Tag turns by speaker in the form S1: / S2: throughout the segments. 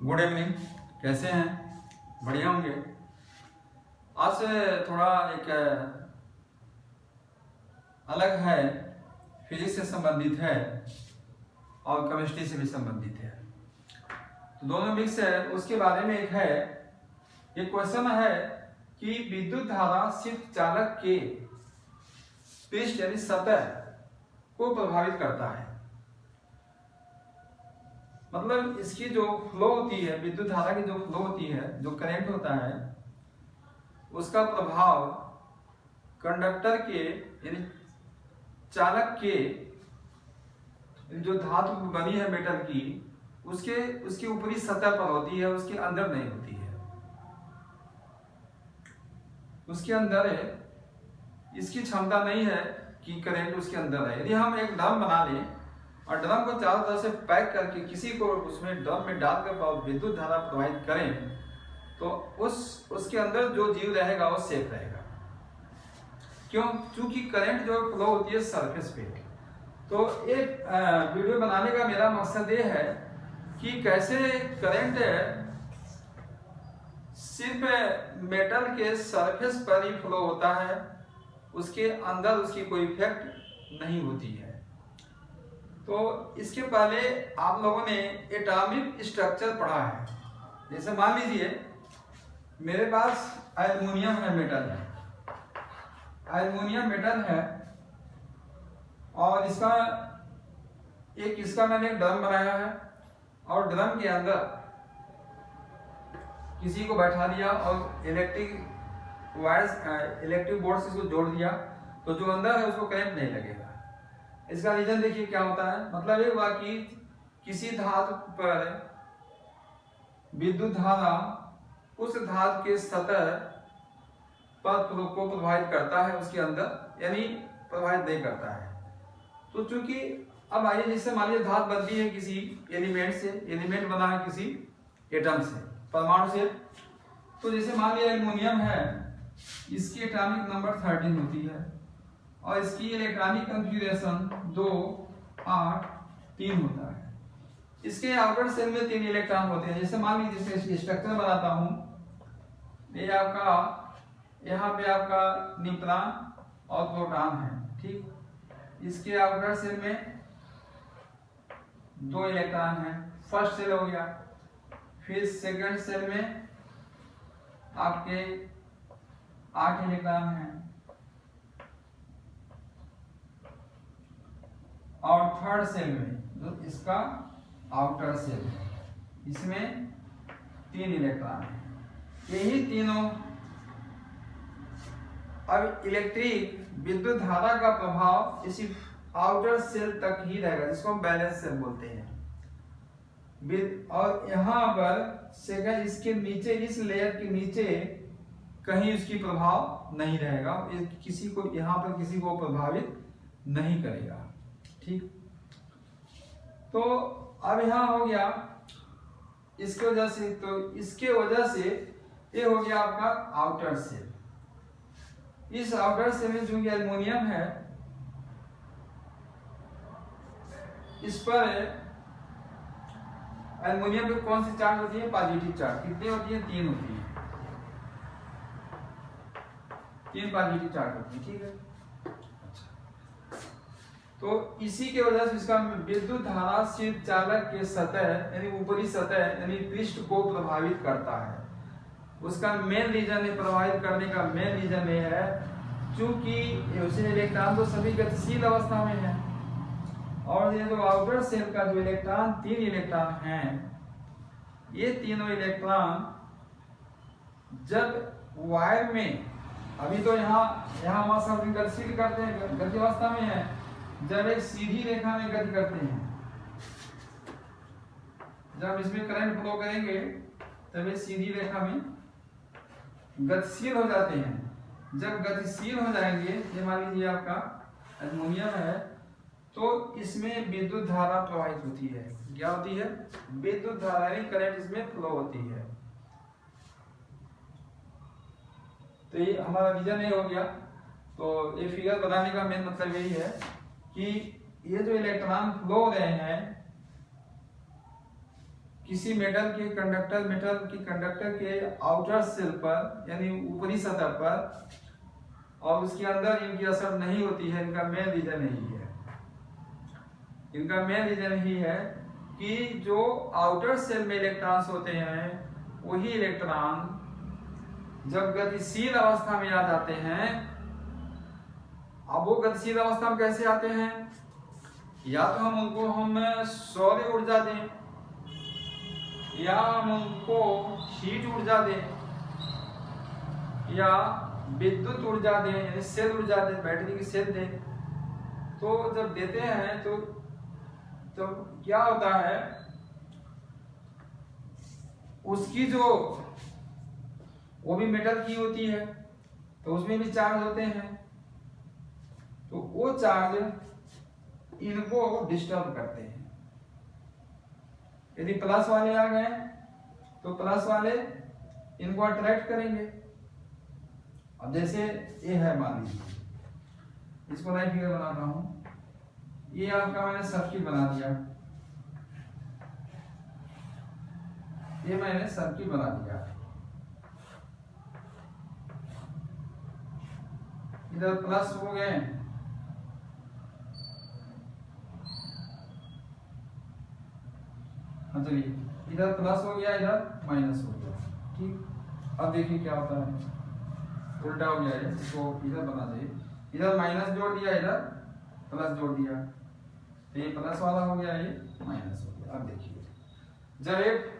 S1: Good evening, कैसे हैं? बढ़िया होंगे। आज से थोड़ा एक अलग है, फिजिक्स से संबंधित है और केमिस्ट्री से भी संबंधित है, तो दोनों मिक्स है। उसके बारे में एक क्वेश्चन है कि विद्युत धारा सिर्फ चालक के पृष्ठ यानी सतह को प्रभावित करता है। मतलब इसकी जो फ्लो होती है, विद्युत धारा की जो फ्लो होती है, जो करंट होता है, उसका प्रभाव कंडक्टर के यानी चालक के जो धातु बनी है मेटल की, उसके ऊपरी सतह पर होती है, उसके अंदर नहीं होती है। उसके अंदर इसकी क्षमता नहीं है कि करंट उसके अंदर है। यदि हम एक ड्रम बना लें और ड्रम को चारों तरफ से पैक करके किसी को उसमें ड्रम में डालकर विद्युत धारा प्रवाहित करें, तो उसके अंदर जो जीव रहेगा वो सेफ रहेगा। क्यों? चूंकि करंट जो फ्लो होती है सरफेस पे। तो एक वीडियो बनाने का मेरा मकसद ये है कि कैसे करंट सिर्फ मेटल के सरफेस पर ही फ्लो होता है, उसके अंदर उसकी कोई इफेक्ट नहीं होती है। तो इसके पहले आप लोगों ने एटॉमिक स्ट्रक्चर पढ़ा है। जैसे मान लीजिए मेरे पास एल्युमिनियम है, मेटल है, एल्युमिनियम मेटल है, और इसका मैंने एक ड्रम बनाया है और ड्रम के अंदर किसी को बैठा दिया और इलेक्ट्रिक बोर्ड से इसको जोड़ दिया, तो जो अंदर है उसको करंट नहीं लगेगा। इसका रीजन देखिए क्या होता है। मतलब ये हुआ कि किसी धातु पर विद्युत धारा उस धातु के सतह पर को प्रभावित करता है, उसके अंदर यानी प्रभावित नहीं करता है। तो चूंकि अब आइए, जैसे मान लीजिए धातु बनती है किसी एलिमेंट से, एलिमेंट बना है किसी एटम से, परमाणु से। तो जैसे मान लिया एल्युमिनियम है, इसकी एटॉमिक नंबर 13 होती है और इसकी इलेक्ट्रॉनिक कॉन्फ़िगरेशन 2 8 3 होता है। इसके आउटर सेल में 3 इलेक्ट्रॉन होते हैं। जैसे मान लीजिए जैसे स्ट्रक्चर बनाता हूं, ये आपका यहाँ पे आपका न्यूट्रॉन और प्रोटॉन है, ठीक। इसके आउटर सेल में 2 इलेक्ट्रॉन है, फर्स्ट सेल हो गया। फिर सेकंड सेल में आपके 8 इलेक्ट्रॉन हैं और थर्ड सेल में जो इसका आउटर सेल है, इसमें 3 इलेक्ट्रॉन हैं। यही तीनों अब इलेक्ट्रिक विद्युत धारा का प्रभाव इसी आउटर सेल तक ही रहेगा, जिसको हम बैलेंस सेल बोलते हैं। और यहाँ पर सेकंड इसके नीचे, इस लेयर के नीचे कहीं उसकी प्रभाव नहीं रहेगा, किसी को यहाँ पर किसी को प्रभावित नहीं करेगा, ठीक। तो अब यहाँ हो गया इसके वजह से, तो इसके वजह से ये हो गया आपका आउटर सेल। इस आउटर सेल में जो एल्युमिनियम है, इस पर एल्युमिनियम पे कौन सी चार्ज होती है? Positive charge. कितनी होती है? 3 होती है, 3 पॉजिटिव चार्ज होती है, ठीक है। अच्छा, तो इसी के वजह से इसका विद्युत धारा सिर्फ चालक के सतह यानी ऊपरी सतह यानी पृष्ठ को प्रभावित करता है। उसका मेन रीजन है, प्रभावित करने का मेन रीजन ये है क्योंकि इलेक्ट्रॉन तो सभी गतिशील अवस्था में है, और ये जो आउटर सेल का जो इलेक्ट्रॉन 3 इलेक्ट्रॉन हैं, ये तीनों इलेक्ट्रॉन जब वायर में, अभी तो यहाँ सब गतिशील करते हैं, गति अवस्था में है, जब एक सीधी रेखा में गति करते हैं, जब इसमें करंट फ्लो करेंगे तब ये सीधी रेखा में गतिशील हो जाते हैं। जब गतिशील हो जाएंगे, ये मान लीजिए आपका एल्युमिनियम है, तो इसमें विद्युत धारा प्रवाहित होती है। क्या होती है? विद्युत धारा यानी करंट इसमें फ्लो होती है। तो ये हमारा रीजन ये हो गया। तो ये फिगर बनाने का मेन मतलब यही है कि ये जो इलेक्ट्रॉन फ्लो हो रहे हैं, किसी मेटल के कंडक्टर के आउटर सेल पर यानी ऊपरी सतह पर और उसके अंदर इनकी असर नहीं होती है, इनका मेन रीजन यही है कि जो आउटर सेल में इलेक्ट्रॉन्स होते हैं वही इलेक्ट्रॉन जब गतिशील अवस्था में आ जाते हैं। अब वो गतिशील अवस्था में कैसे आते हैं? या तो हम सौर ऊर्जा दें या हम उनको हीट ऊर्जा दें या विद्युत ऊर्जा दें यानी सेल ऊर्जा दें, बैटरी की सेल दें। तो जब देते हैं तो क्या होता है, उसकी जो वो भी मेटल की होती है तो उसमें भी चार्ज होते हैं, तो वो चार्ज इनको डिस्टर्ब करते हैं। यदि प्लस वाले आ गए तो प्लस वाले इनको अट्रैक्ट करेंगे। अब जैसे ये है, मान लीजिए इसको मैं फिगर बनाता हूं, ये आपका मैंने सर्किट बना दिया, ये मैंने सर्किट बना दिया। इधर प्लस हो गए, चलिए इधर प्लस हो गया, इधर माइनस हो गया, ठीक। अब देखिए क्या होता है, उल्टा हो गया है, इसको इधर बना दे, इधर माइनस जोड़ दिया, इधर प्लस जोड़ दिया, तो ये प्लस वाला हो गया, ये माइनस हो गया। अब देखिए जब एक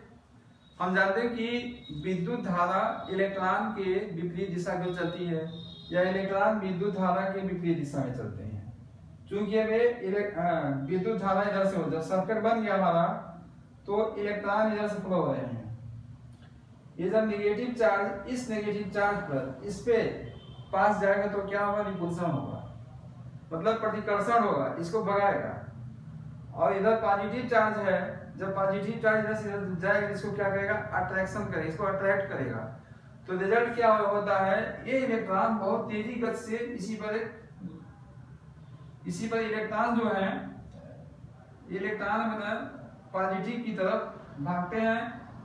S1: हम जानते हैं कि विद्युत धारा इलेक्ट्रॉन के विपरीत दिशा में चलती है या इलेक्ट्रॉन विद्युत धारा के विपरीत दिशा में चलते हैं। चूंकि अब विद्युत धारा इधर से हो, जब सर्किट बन गया हमारा तो इलेक्ट्रॉन इधर से फ्लो हो रहे हैं। ये जब नेगेटिव चार्ज इस नेगेटिव चार्ज पर इस पे पास जाएगा तो क्या होगा, रिपल्सन होगा, मतलब प्रतिकर्षण होगा, इसको भगाएगा। और इधर पॉजिटिव चार्ज है, जब पॉजिटिव चार्ज इधर से इधर जाएगा इसको क्या करेगा, अट्रैक्शन करेगा, इसको अट्रैक्ट करेगा। तो रिजल्ट क्या होता है, ये इलेक्ट्रॉन बहुत तेजी गति से इसी पर इलेक्ट्रॉन जो है, इलेक्ट्रॉन मतलब पॉजिटिव की तरफ भागते हैं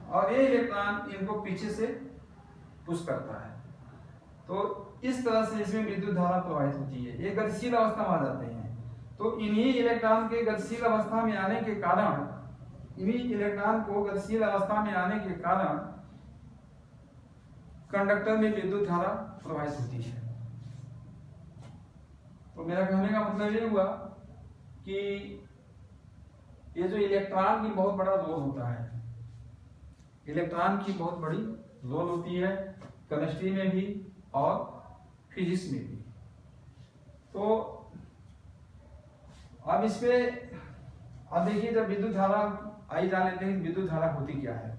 S1: और ये इलेक्ट्रॉन इनको पीछे से पुश करता है। तो इस तरह से इसमें विद्युत धारा प्रवाहित होती है, ये गतिशील अवस्था में आ जाते हैं। तो इन्हीं इलेक्ट्रॉन के गतिशील अवस्था में आने के कारण, इन्हीं इलेक्ट्रॉन को गतिशील अवस्था में आने के कारण कंडक्टर में विद्युत धारा प्रवाहित होती है। तो मेरा कहने का मतलब ये हुआ कि ये जो इलेक्ट्रॉन की बहुत बड़ा रोल होता है, इलेक्ट्रॉन की बहुत बड़ी रोल होती है केमिस्ट्री में भी और फिजिक्स में भी। तो अब इस पे अब देखिए, जब विद्युत धारा आई जान लेते हैं विद्युत धारा होती क्या है।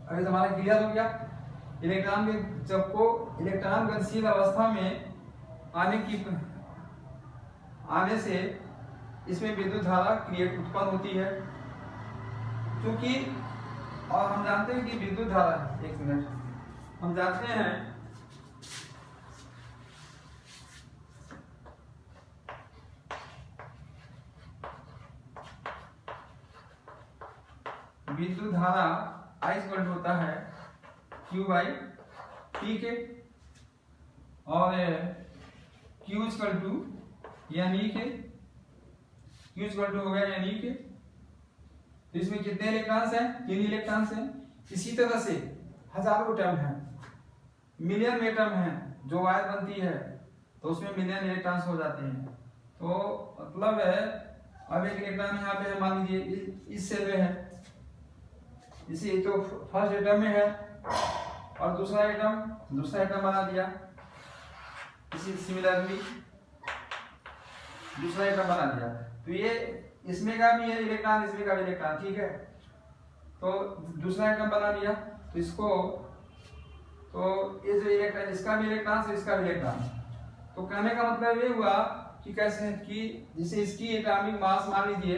S1: अभी हमारा क्लियर हो गया, इलेक्ट्रॉन के जब को इलेक्ट्रॉन गतिशील अवस्था में आने से इसमें विद्युत धारा उत्पन्न होती है। क्योंकि और हम जानते हैं कि विद्युत धारा, एक मिनट, हम जानते हैं विद्युत धारा I इक्वल होता है Q/T के, और Q इक्वल टू यानी के, Q इक्वल टू हो गया यानी के। तो इसमें कितने इलेक्ट्रॉन्स हैं, 3 इलेक्ट्रॉन्स हैं। इसी तरह से हजारों एटम हैं, मिलियन एटम हैं, जो वायर बनती है तो उसमें मिलियन इलेक्ट्रॉन्स हो जाते हैं। तो मतलब है, अब एक इलेक्ट्रॉन यहाँ पे है, मान लीजिए इस सेल में है, इसी तो फर्स्ट एटम में है, और दूसरा एटम बना दिया, इसी सिमिलरली दूसरा एटम बना दिया। तो ये इसमें का भी है इलेक्ट्रॉन, इसमें का भी इलेक्ट्रॉन, ठीक है। तो दूसरा एटम बना दिया, तो इसको, तो ये जो इलेक्ट्रॉन, इसका भी इलेक्ट्रॉन से इसका भी इलेक्ट्रॉन। तो कहने का मतलब ये हुआ कि कैसे, कि जैसे इसकी एटॉमिक मास मान लीजिए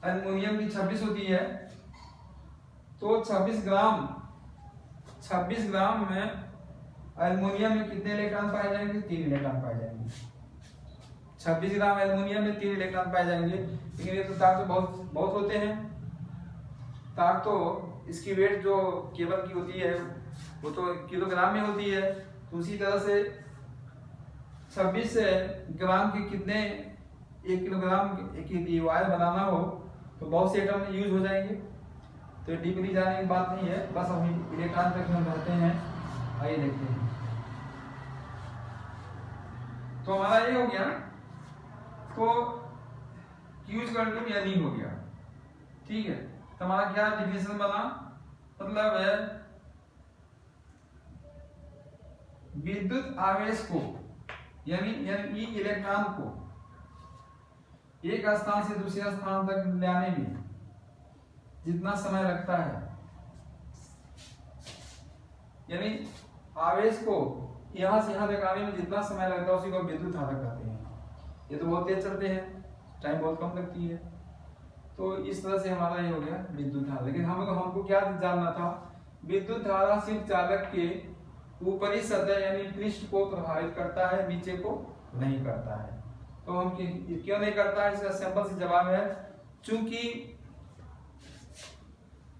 S1: एल्युमिनियम की 26 होती है, तो 26 ग्राम में एल्युमिनियम में कितने इलेक्ट्रॉन पाए जाएंगे, 3 इलेक्ट्रॉन पाए जाएंगे। 26 ग्राम एल्युमिनियम में 3 इलेक्ट्रॉन पाए जाएंगे। लेकिन ये तो बहुत होते हैं, तार तो इसकी वेट जो केबल की होती है वो तो किलोग्राम में होती है, तो उसी तरह से 26 ग्राम के कितने 1 किलोग्राम की वायर बनाना हो तो बहुत से एटम यूज हो जाएंगे। तो डीपली जाने की बात नहीं है, बस हम इलेक्ट्रॉन तक हम रहते हैं। आइए देखते हैं। तो हमारा ये हो गया, तो यूज कंडूम या नहीं हो गया, ठीक है। तो हमारा क्या डिफिनेशन बना, मतलब है विद्युत आवेश को यानी इलेक्ट्रॉन को एक स्थान से दूसरे स्थान तक ले आने में जितना समय लगता है, यानी आवेश को यहां से यहां तक आने में जितना समय लगता है उसी को विद्युत धारक कहते हैं। ये तो बहुत तेज चलते हैं, टाइम बहुत कम लगती है। तो इस तरह से हमारा ये हो गया विद्युत धारा। लेकिन हमको क्या जानना था, विद्युत धारा सिर्फ चालक के ऊपरी सतह यानी पृष्ठ को प्रभावित करता है, नीचे को नहीं करता है। तो हम क्यों नहीं करता है, इसका सिंपल सा जवाब है, चूंकि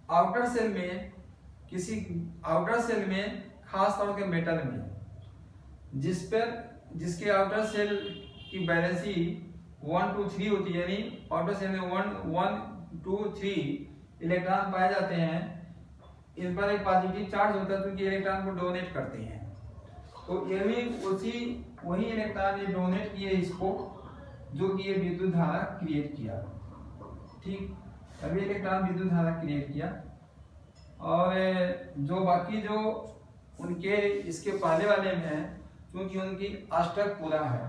S1: आउटर सेल में खास तौर के मेटल में जिसके आउटर सेल की वैलेंसी 1 2 3 होती है, यानी आउटर सेल में 1 2 3 इलेक्ट्रॉन पाए जाते हैं, इन पर एक पॉजिटिव चार्ज होता है क्योंकि इलेक्ट्रॉन को डोनेट करते हैं। तो ये भी वही इलेक्ट्रॉन ने डोनेट किए इसको, जो कि ये विद्युत धारा क्रिएट किया, ठीक। अभी इलेक्ट्रॉन विद्युत धारा क्रिएट किया, और जो बाकी जो उनके इसके पहले वाले में है, क्योंकि उनकी अष्टक पूरा है,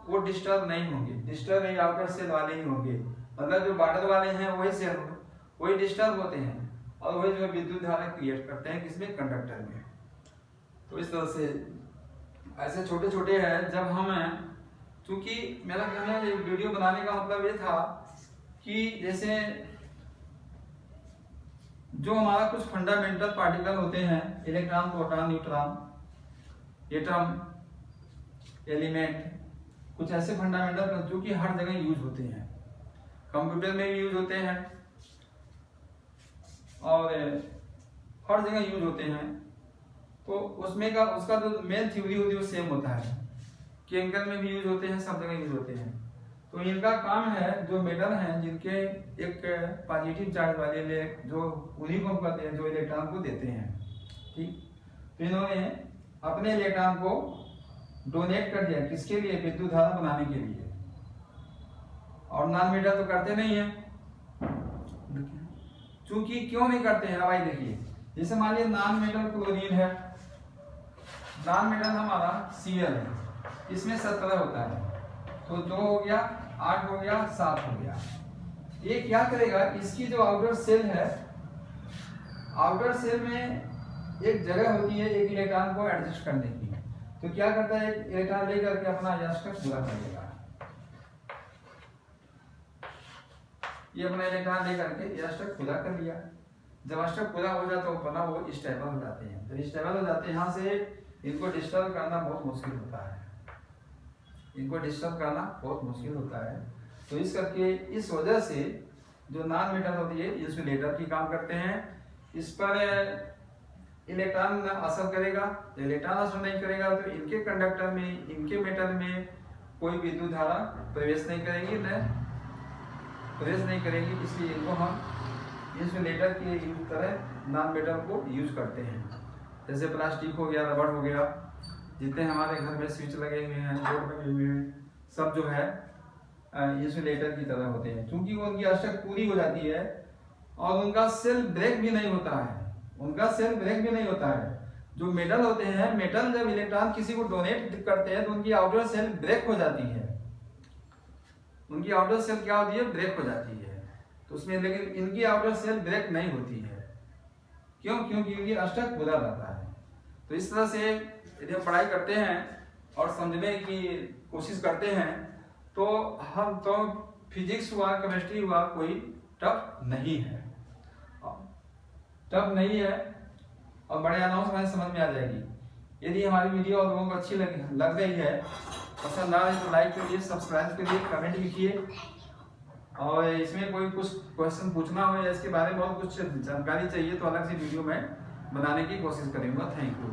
S1: वो डिस्टर्ब नहीं होंगे। डिस्टर्ब नहीं आउटर सेल वाले ही होंगे, मतलब जो बॉर्डर वाले हैं वही सेल वही डिस्टर्ब होते हैं, और वही जो विद्युत धारा क्रिएट करते हैं किसमें, कंडक्टर में। तो इस तरह से ऐसे छोटे छोटे हैं। जब हम, क्योंकि मेरा कहना है वीडियो बनाने का मतलब ये था कि जैसे जो हमारा कुछ फंडामेंटल पार्टिकल होते हैं, electron, proton, neutron, atom, element, कुछ ऐसे फंडामेंटल जो कि हर जगह यूज होते हैं, कंप्यूटर में भी यूज होते हैं और हर जगह यूज होते हैं। तो उसका जो मेन थ्योरी होती है वो सेम होता है, केमिकल में भी यूज होते हैं, सब जगह यूज होते हैं। तो इनका काम है, जो मेटल हैं जिनके एक पॉजिटिव चार्ज वाले जो उन्हीं को कहते हैं जो इलेक्ट्रॉन को देते हैं, ठीक। तो इन्होंने अपने इलेक्ट्रॉन को डोनेट कर दिया, किसके लिए, विद्युत धारा बनाने के लिए। और नॉन मेटल तो करते नहीं है, चूंकि क्यों नहीं करते हैं, भाई देखिए, जैसे मान लीजिए नॉन मेटल क्लोरीन है, नॉन मेटल हमारा Cl है, इसमें 17 होता है, तो 2 हो गया, 8 हो गया, 7 हो गया। ये क्या करेगा, इसकी जो आउटर सेल है, आउटर सेल में एक जगह होती है एक इलेक्ट्रॉन को एडजस्ट करने की, तो क्या करता है, एक इलेक्ट्रॉन लेकर के अपना अष्टक पूरा कर लेगा। ये अपना इलेक्ट्रॉन लेकर के अष्टक पूरा कर लिया। जब अष्टक पूरा हो जाता है अपना वो स्टेबल हो जाते हैं। जब स्टेबल हो जाते हैं, यहाँ से इनको डिस्टर्ब करना बहुत मुश्किल होता है, इनको डिस्टर्ब करना बहुत मुश्किल होता है। तो इस करके इस वजह से जो नॉन मेटल होती है इंसुलेटर की काम करते हैं, इस पर इलेक्ट्रॉन असर करेगा। इलेक्ट्रॉन असर नहीं करेगा तो इनके कंडक्टर में, इनके मेटल में कोई विद्युत धारा प्रवेश नहीं करेगी, इसलिए इनको हम इंसुलेटर की तरह नॉन मेटल को यूज करते हैं। जैसे प्लास्टिक हो गया, रबड़ हो गया, जितने हमारे घर में स्विच लगे हुए हैं, बोर्ड में लगे हुए हैं, सब जो है इंसुलेटर की तरह होते हैं, क्योंकि वो उनकी अष्टक पूरी हो जाती है और उनका सेल ब्रेक भी नहीं होता है, जो मेटल होते हैं, मेटल जब इलेक्ट्रॉन किसी को डोनेट करते हैं तो उनकी आउटर सेल ब्रेक हो जाती है, उनकी आउटर सेल क्या होती है, ब्रेक हो जाती है। तो उसमें लेकिन इनकी आउटर सेल ब्रेक नहीं होती है, क्यों, क्योंकि इनकी अष्टक पूरा रहता है। तो इस तरह से यदि हम पढ़ाई करते हैं और समझने की कोशिश करते हैं तो हम तो फिजिक्स हुआ, केमिस्ट्री हुआ, कोई टफ नहीं है, और बड़े आराम से हमें समझ में आ जाएगी। यदि हमारी वीडियो आप लोगों को अच्छी लग रही है, पसंद आ रही है तो लाइक करिए, सब्सक्राइब करिए, कमेंट लिखिए और इसमें कोई कुछ क्वेश्चन पूछना हो या इसके बारे में बहुत कुछ जानकारी चाहिए तो अलग से वीडियो में बनाने की कोशिश करूँगा। Thank you.